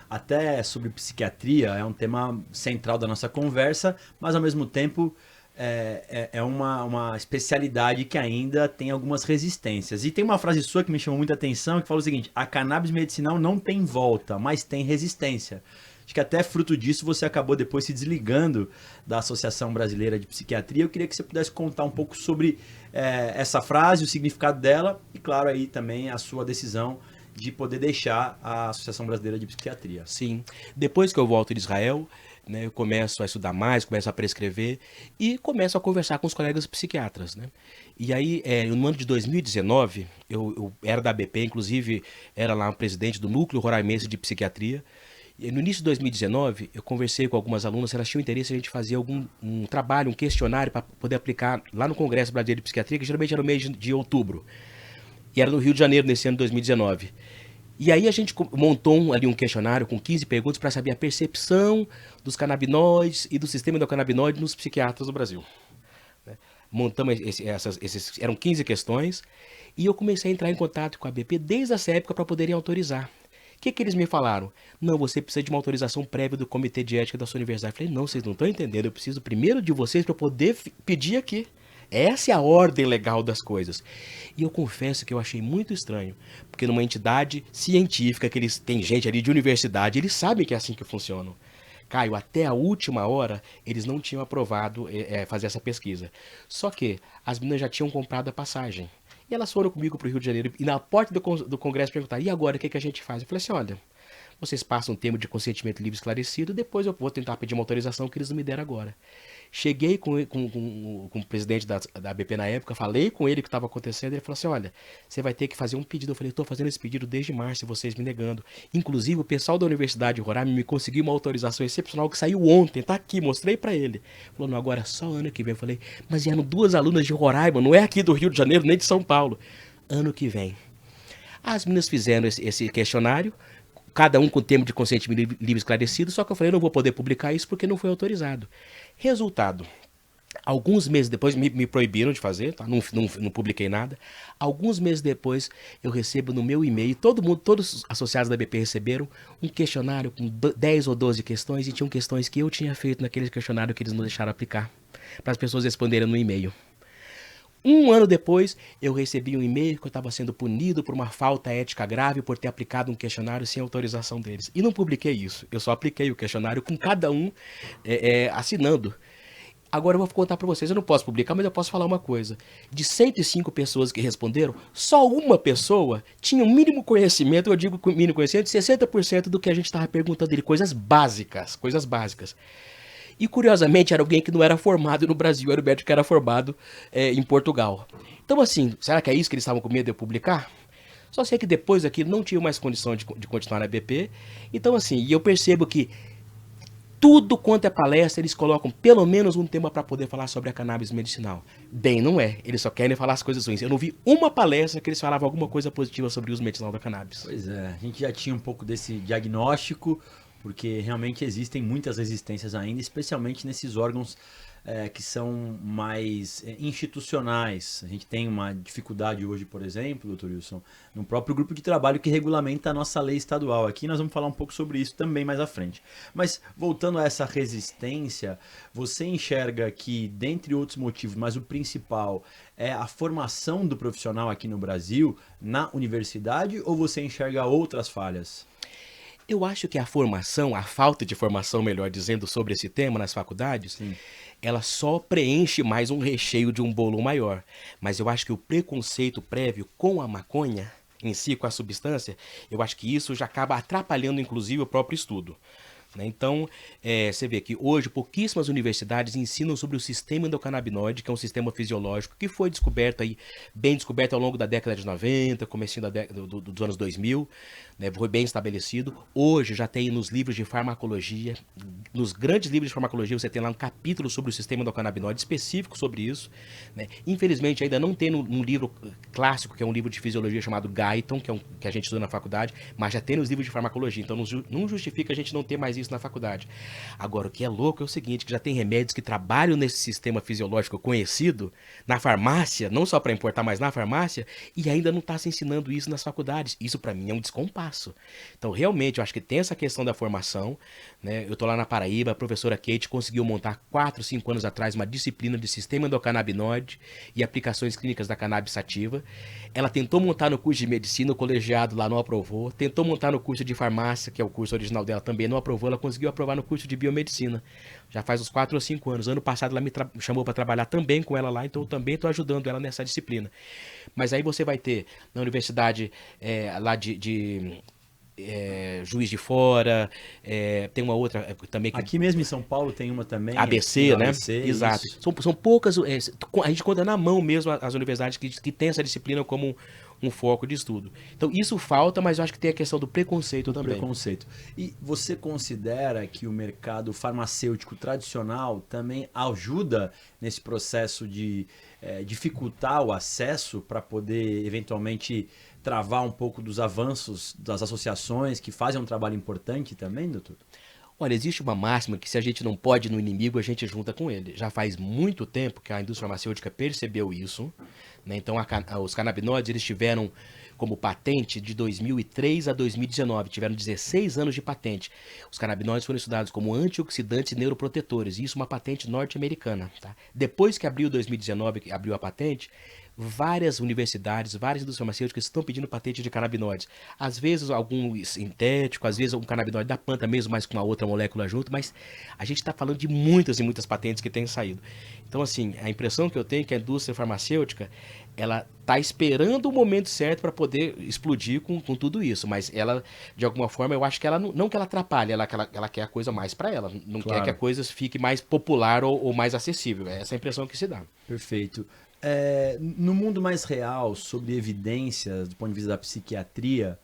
Até sobre psiquiatria é um tema central da nossa conversa, mas ao mesmo tempo é uma especialidade que ainda tem algumas resistências. E tem uma frase sua que me chamou muita atenção, que fala o seguinte: a cannabis medicinal não tem volta, mas tem resistência. Acho que até fruto disso você acabou depois se desligando da Associação Brasileira de Psiquiatria. Eu queria que você pudesse contar um pouco sobre essa frase, o significado dela e, claro, aí também a sua decisão de poder deixar a Associação Brasileira de Psiquiatria. Sim. Depois que eu volto de Israel, né, eu começo a estudar mais, começo a prescrever e começo a conversar com os colegas psiquiatras, né? E aí, no ano de 2019, eu era da ABP, inclusive era lá um presidente do Núcleo Roraimense de Psiquiatria. E no início de 2019, eu conversei com algumas alunas, se elas tinham interesse a gente fazer um trabalho, um questionário para poder aplicar lá no Congresso Brasileiro de Psiquiatria, que geralmente era no mês de outubro. E era no Rio de Janeiro, nesse ano de 2019. E aí a gente montou ali um questionário com 15 perguntas para saber a percepção dos canabinoides e do sistema endocannabinoide nos psiquiatras do Brasil. Montamos eram 15 questões e eu comecei a entrar em contato com a BP desde essa época para poderem autorizar. O que eles me falaram? Não, você precisa de uma autorização prévia do Comitê de Ética da sua universidade. Eu falei, não, vocês não estão entendendo, eu preciso primeiro de vocês para poder pedir aqui. Essa é a ordem legal das coisas. E eu confesso que eu achei muito estranho, porque numa entidade científica, que eles têm gente ali de universidade, eles sabem que é assim que funcionam. Caio, até a última hora, eles não tinham aprovado fazer essa pesquisa. Só que as meninas já tinham comprado a passagem. E elas foram comigo para o Rio de Janeiro e na porta do Congresso perguntaram, e agora, o que a gente faz? Eu falei assim, olha, vocês passam um termo de consentimento livre esclarecido, depois eu vou tentar pedir uma autorização que eles não me deram agora. Cheguei com o presidente da ABP na época, falei com ele o que estava acontecendo, ele falou assim, olha, você vai ter que fazer um pedido. Eu falei, estou fazendo esse pedido desde março e vocês me negando. Inclusive, o pessoal da Universidade de Roraima me conseguiu uma autorização excepcional que saiu ontem, tá aqui, mostrei para ele. Falou, não, agora só ano que vem. Eu falei, mas eram 2 alunas de Roraima, não é aqui do Rio de Janeiro, nem de São Paulo. Ano que vem. As meninas fizeram esse questionário, cada um com o termo de consentimento livre esclarecido, só que eu falei, eu não vou poder publicar isso porque não foi autorizado. Resultado, alguns meses depois, me proibiram de fazer, tá? Não publiquei nada. Alguns meses depois, eu recebo no meu e-mail, todos os associados da BP receberam um questionário com 10 ou 12 questões, e tinham questões que eu tinha feito naquele questionário que eles não deixaram aplicar, para as pessoas responderem no e-mail. Um ano depois, eu recebi um e-mail que eu estava sendo punido por uma falta ética grave por ter aplicado um questionário sem autorização deles. E não publiquei isso, eu só apliquei o questionário com cada um assinando. Agora eu vou contar para vocês, eu não posso publicar, mas eu posso falar uma coisa. De 105 pessoas que responderam, só uma pessoa tinha o mínimo conhecimento, eu digo mínimo conhecimento, de 60% do que a gente estava perguntando dele, coisas básicas, coisas básicas. E curiosamente era alguém que não era formado no Brasil, era o médico que era formado em Portugal. Então assim, será que é isso que eles estavam com medo de eu publicar? Só sei que depois daquilo não tinha mais condição de continuar na BP. Então assim, e eu percebo que tudo quanto é palestra, eles colocam pelo menos um tema para poder falar sobre a cannabis medicinal. Bem, não é. Eles só querem falar as coisas ruins. Eu não vi uma palestra que eles falavam alguma coisa positiva sobre o uso medicinal da cannabis. Pois é, a gente já tinha um pouco desse diagnóstico, porque realmente existem muitas resistências ainda, especialmente nesses órgãos que são mais institucionais. A gente tem uma dificuldade hoje, por exemplo, doutor Wilson, no próprio grupo de trabalho que regulamenta a nossa lei estadual. Aqui nós vamos falar um pouco sobre isso também mais à frente. Mas voltando a essa resistência, você enxerga que, dentre outros motivos, mas o principal é a formação do profissional aqui no Brasil, na universidade, ou você enxerga outras falhas? Eu acho que a formação, a falta de formação, melhor dizendo, sobre esse tema nas faculdades, Sim. ela só preenche mais um recheio de um bolo maior. Mas eu acho que o preconceito prévio com a maconha em si, com a substância, eu acho que isso já acaba atrapalhando, inclusive, o próprio estudo. Então, você vê que hoje pouquíssimas universidades ensinam sobre o sistema endocannabinoide, que é um sistema fisiológico que foi descoberto aí, bem descoberto ao longo da década de 90, comecinho dos anos 2000, né, foi bem estabelecido. Hoje já tem nos livros de farmacologia, nos grandes livros de farmacologia, você tem lá um capítulo sobre o sistema endocannabinoide específico sobre isso. Né? Infelizmente, ainda não tem num livro clássico, que é um livro de fisiologia chamado Guyton, que a gente estuda na faculdade, mas já tem nos livros de farmacologia. Então, não justifica a gente não ter mais isso isso na faculdade. Agora, o que é louco é o seguinte, que já tem remédios que trabalham nesse sistema fisiológico conhecido, na farmácia, não só para importar, mas na farmácia, e ainda não está se ensinando isso nas faculdades. Isso para mim é um descompasso. Então, realmente, eu acho que tem essa questão da formação, né? Eu estou lá na Paraíba, a professora Kate conseguiu montar 4, 5 anos atrás uma disciplina de sistema endocannabinoide e aplicações clínicas da cannabis sativa. Ela tentou montar no curso de medicina, o colegiado lá não aprovou. Tentou montar no curso de farmácia, que é o curso original dela, também não aprovou. Ela conseguiu aprovar no curso de biomedicina. Já faz uns 4 ou 5 anos. Ano passado ela me chamou para trabalhar também com ela lá, então eu também estou ajudando ela nessa disciplina. Mas aí você vai ter na universidade lá de Juiz de Fora, tem uma outra também que... Aqui mesmo em São Paulo tem uma também. ABC, né? ABC, Exato. São poucas, a gente conta na mão mesmo as universidades que têm essa disciplina como um foco de estudo. Então isso falta, mas eu acho que tem a questão do preconceito também. Preconceito. E você considera que o mercado farmacêutico tradicional também ajuda nesse processo de dificultar o acesso para poder eventualmente travar um pouco dos avanços das associações que fazem um trabalho importante também, doutor? Olha, existe uma máxima que se a gente não pode no inimigo, a gente junta com ele. Já faz muito tempo que a indústria farmacêutica percebeu isso, né? Então, os canabinoides eles tiveram como patente de 2003 a 2019, tiveram 16 anos de patente. Os canabinoides foram estudados como antioxidantes e neuroprotetores, e isso é uma patente norte-americana. Tá? Depois que abriu 2019, que abriu a patente, várias universidades, várias indústrias farmacêuticas estão pedindo patente de canabinoides. Às vezes algum sintético, às vezes um canabinoide da planta mesmo, mas com uma outra molécula junto, mas a gente está falando de muitas e muitas patentes que têm saído. Então, assim, a impressão que eu tenho é que a indústria farmacêutica, ela está esperando o momento certo para poder explodir com tudo isso, mas ela, de alguma forma, eu acho que ela não que ela atrapalhe, ela quer a coisa mais para ela, não quer que a coisa fique mais popular ou mais acessível. É essa a impressão que se dá. Perfeito. No mundo mais real, sobre evidências do ponto de vista da psiquiatria,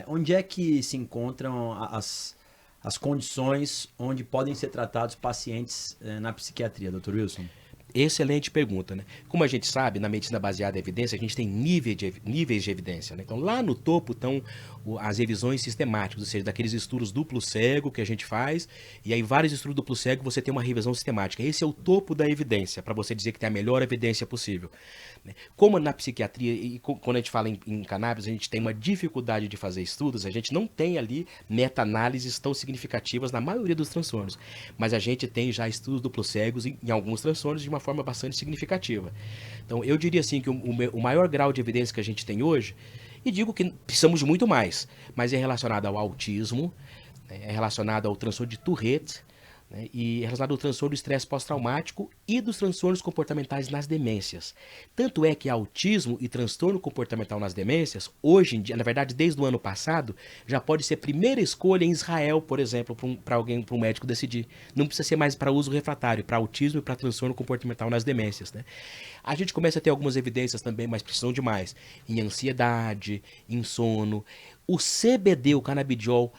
onde é que se encontram as condições onde podem ser tratados pacientes na psiquiatria, Dr. Wilson? Excelente pergunta, né? Como a gente sabe, na medicina baseada em evidência, a gente tem níveis de evidência, né? Então, lá no topo estão as revisões sistemáticas, ou seja, daqueles estudos duplo cego que a gente faz, e aí vários estudos duplo cego você tem uma revisão sistemática. Esse é o topo da evidência, para você dizer que tem a melhor evidência possível. Como na psiquiatria, e quando a gente fala em cannabis, a gente tem uma dificuldade de fazer estudos, a gente não tem ali meta-análises tão significativas na maioria dos transtornos, mas a gente tem já estudos duplo cegos em alguns transtornos de uma forma bastante significativa. Então, eu diria assim que o maior grau de evidência que a gente tem hoje, e digo que precisamos de muito mais, mas é relacionado ao autismo, é relacionado ao transtorno de Tourette, né, e é relacionado ao transtorno do estresse pós-traumático e dos transtornos comportamentais nas demências. Tanto é que autismo e transtorno comportamental nas demências, hoje em dia, na verdade desde o ano passado, já pode ser primeira escolha em Israel, por exemplo, para um médico decidir. Não precisa ser mais para uso refratário, para autismo e para transtorno comportamental nas demências, né? A gente começa a ter algumas evidências também, mas precisam de mais, em ansiedade, em sono. O CBD, o canabidiol,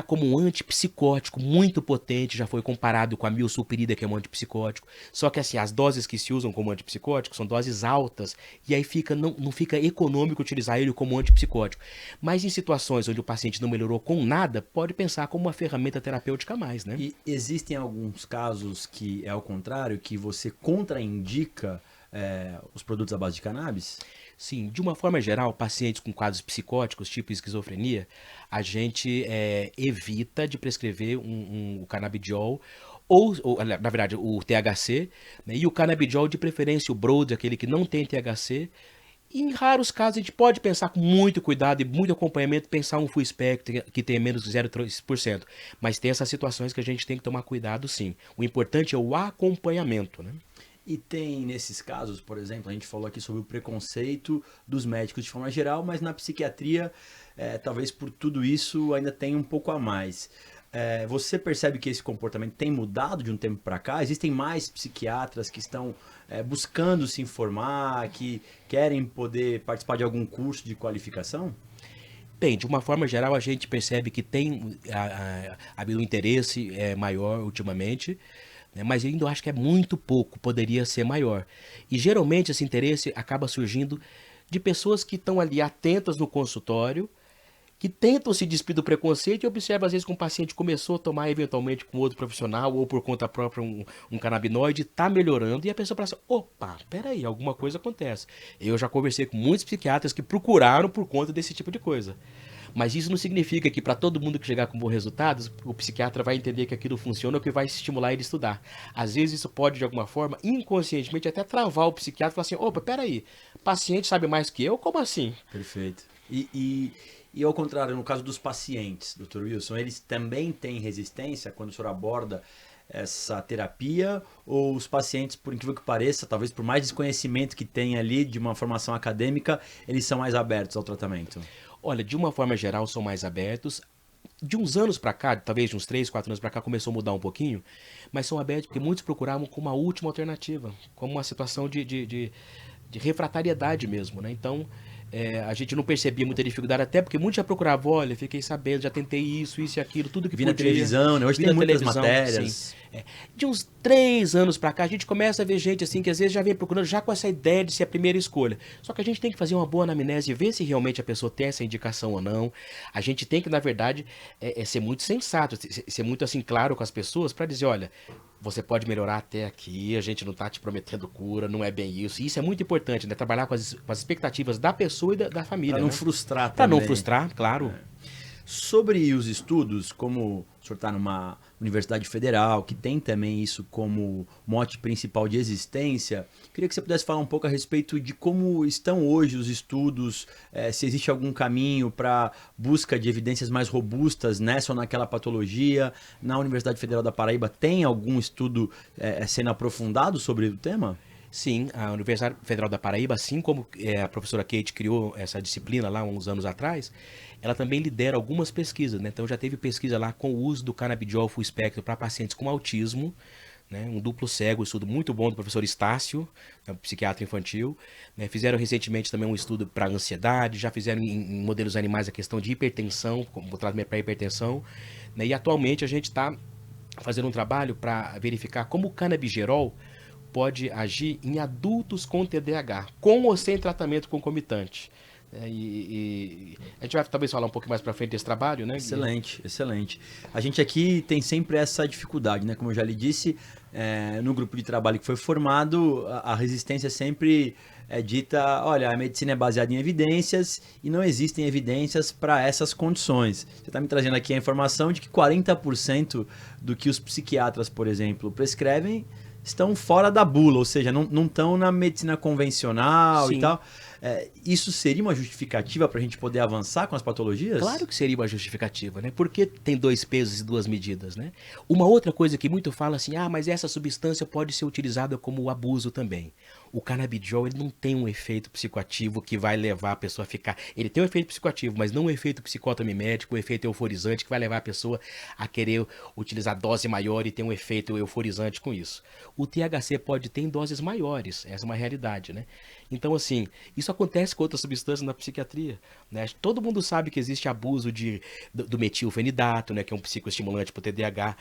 como um antipsicótico muito potente, já foi comparado com a milsulpirida, que é um antipsicótico. Só que assim, as doses que se usam como antipsicótico são doses altas, e aí não fica econômico utilizar ele como antipsicótico. Mas em situações onde o paciente não melhorou com nada, pode pensar como uma ferramenta terapêutica a mais, né? E existem alguns casos que é ao contrário, que você contraindica os produtos à base de cannabis? Sim, de uma forma geral, pacientes com quadros psicóticos, tipo esquizofrenia, a gente evita de prescrever o canabidiol, na verdade, o THC, né, e o canabidiol, de preferência o Broad, aquele que não tem THC. E em raros casos, a gente pode pensar com muito cuidado e muito acompanhamento, pensar um full spectrum que tenha menos de 0,3%. Mas tem essas situações que a gente tem que tomar cuidado, sim. O importante é o acompanhamento, né? E tem nesses casos, por exemplo, a gente falou aqui sobre o preconceito dos médicos de forma geral, mas na psiquiatria, talvez por tudo isso, ainda tem um pouco a mais. Você percebe que esse comportamento tem mudado de um tempo para cá? Existem mais psiquiatras que estão buscando se informar, que querem poder participar de algum curso de qualificação? Bem, de uma forma geral, a gente percebe que tem havido um interesse maior ultimamente, mas eu ainda acho que é muito pouco, poderia ser maior. E geralmente esse interesse acaba surgindo de pessoas que estão ali atentas no consultório que tentam se despir do preconceito e observa às vezes que um paciente começou a tomar eventualmente com outro profissional ou por conta própria um canabinoide, está melhorando e a pessoa fala assim, opa, peraí, alguma coisa acontece. Eu já conversei com muitos psiquiatras que procuraram por conta desse tipo de coisa. Mas isso não significa que para todo mundo que chegar com bons resultados, o psiquiatra vai entender que aquilo funciona ou que vai estimular ele a estudar. Às vezes isso pode, de alguma forma, inconscientemente até travar o psiquiatra e falar assim, opa, peraí, paciente sabe mais que eu? Como assim? Perfeito. E ao contrário, no caso dos pacientes, Dr. Wilson, eles também têm resistência quando o senhor aborda essa terapia, ou os pacientes, por incrível que pareça, talvez por mais desconhecimento que tem ali de uma formação acadêmica, eles são mais abertos ao tratamento? Olha, de uma forma geral, são mais abertos. De uns anos para cá, talvez de uns 3, 4 anos para cá, começou a mudar um pouquinho, mas são abertos porque muitos procuravam como uma última alternativa, como uma situação de refratariedade mesmo, né? Então, a gente não percebia muita dificuldade, até porque muitos já procuravam, olha, fiquei sabendo, já tentei isso e aquilo, tudo que Vi na podia. televisão, né? Hoje Vi tem na muitas televisão, matérias. sim. De uns 3 anos pra cá, a gente começa a ver gente assim que às vezes já vem procurando já com essa ideia de ser a primeira escolha. Só que a gente tem que fazer uma boa anamnese e ver se realmente a pessoa tem essa indicação ou não. A gente tem que, na verdade, ser muito sensato, ser muito assim claro com as pessoas para dizer, olha, você pode melhorar até aqui, a gente não tá te prometendo cura, não é bem isso. E isso é muito importante, né? Trabalhar com as expectativas da pessoa e da família, Para não né? frustrar Pra também. não frustrar, claro. Sobre os estudos, como o senhor está numa universidade federal, que tem também isso como mote principal de existência, queria que você pudesse falar um pouco a respeito de como estão hoje os estudos, se existe algum caminho para busca de evidências mais robustas nessa ou naquela patologia. Na Universidade Federal da Paraíba tem algum estudo sendo aprofundado sobre o tema? Sim, a Universidade Federal da Paraíba, assim como a professora Kate criou essa disciplina lá uns anos atrás, ela também lidera algumas pesquisas, né? Então já teve pesquisa lá com o uso do canabidiol full espectro para pacientes com autismo, né? Um duplo cego, um estudo muito bom do professor Estácio, né? Psiquiatra infantil, né? Fizeram recentemente também um estudo para ansiedade, já fizeram em modelos animais a questão de hipertensão, como tratamento para hipertensão, né? E atualmente a gente está fazendo um trabalho para verificar como o canabigerol pode agir em adultos com TDAH, com ou sem tratamento concomitante. E a gente vai talvez falar um pouco mais para frente desse trabalho, né? Excelente, excelente. A gente aqui tem sempre essa dificuldade, né? Como eu já lhe disse, no grupo de trabalho que foi formado, a resistência sempre é dita, olha, a medicina é baseada em evidências e não existem evidências para essas condições. Você está me trazendo aqui a informação de que 40% do que os psiquiatras, por exemplo, prescrevem estão fora da bula, ou seja, não estão na medicina convencional. Sim. E tal. Isso seria uma justificativa para a gente poder avançar com as patologias? Claro que seria uma justificativa, né? Porque tem 2 pesos e 2 medidas, né? Uma outra coisa que muito fala assim, mas essa substância pode ser utilizada como abuso também. O canabidiol ele não tem um efeito psicoativo que vai levar a pessoa a ficar... Ele tem um efeito psicoativo, mas não um efeito psicotomimético, um efeito euforizante que vai levar a pessoa a querer utilizar dose maior e ter um efeito euforizante com isso. O THC pode ter em doses maiores, essa é uma realidade, né? Então, assim, isso acontece com outras substâncias na psiquiatria, né? Todo mundo sabe que existe abuso do metilfenidato, né? Que é um psicoestimulante para o TDAH,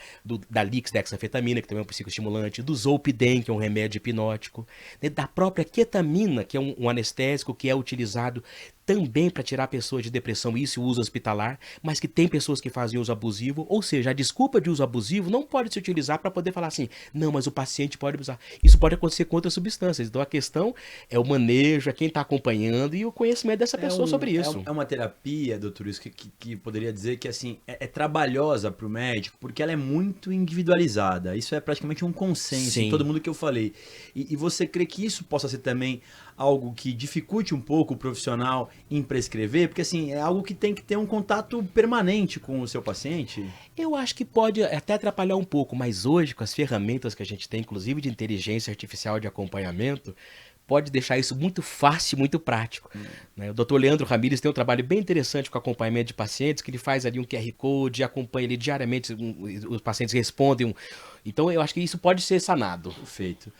da lixdexanfetamina, que também é um psicoestimulante, do zolpidem, que é um remédio hipnótico, né? Da própria ketamina, que é um anestésico que é utilizado também para tirar pessoas de depressão, isso, o uso hospitalar, mas que tem pessoas que fazem uso abusivo, ou seja, a desculpa de uso abusivo não pode se utilizar para poder falar assim, não, mas o paciente pode abusar. Isso pode acontecer com outras substâncias, então a questão é o manejo, é quem está acompanhando e o conhecimento dessa pessoa sobre isso. É uma terapia, doutor, isso que poderia dizer que assim, é trabalhosa para o médico, porque ela é muito individualizada, isso é praticamente um consenso. Sim. Em todo mundo que eu falei. E você crê que isso possa ser também algo que dificulte um pouco o profissional em prescrever? Porque assim, é algo que tem que ter um contato permanente com o seu paciente? Eu acho que pode até atrapalhar um pouco, mas hoje, com as ferramentas que a gente tem, inclusive de inteligência artificial de acompanhamento, pode deixar isso muito fácil, muito prático. Né? O Dr. Leandro Ramírez tem um trabalho bem interessante com acompanhamento de pacientes, que ele faz ali um QR Code, acompanha ele diariamente, os pacientes respondem. Então eu acho que isso pode ser sanado. Perfeito.